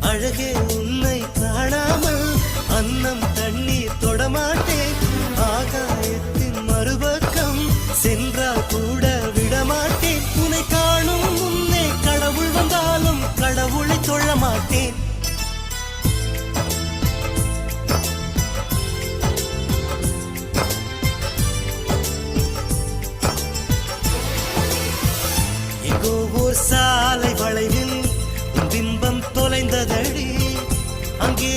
அழகே உன்னை காணாமல் அன்னம் தண்ணீர் தொடமாட்டேன். ஆகாயத்தின் மறுபக்கம் சென்றால் கூட விடமாட்டேன். உன்னை காணும் முன்னே கடவுள் வந்தாலும் கடவுளை தொழ மாட்டேன். எங்கோ ஓர் சாலை வளைவில் பிம்பம் தொலைந்ததடி, அங்கே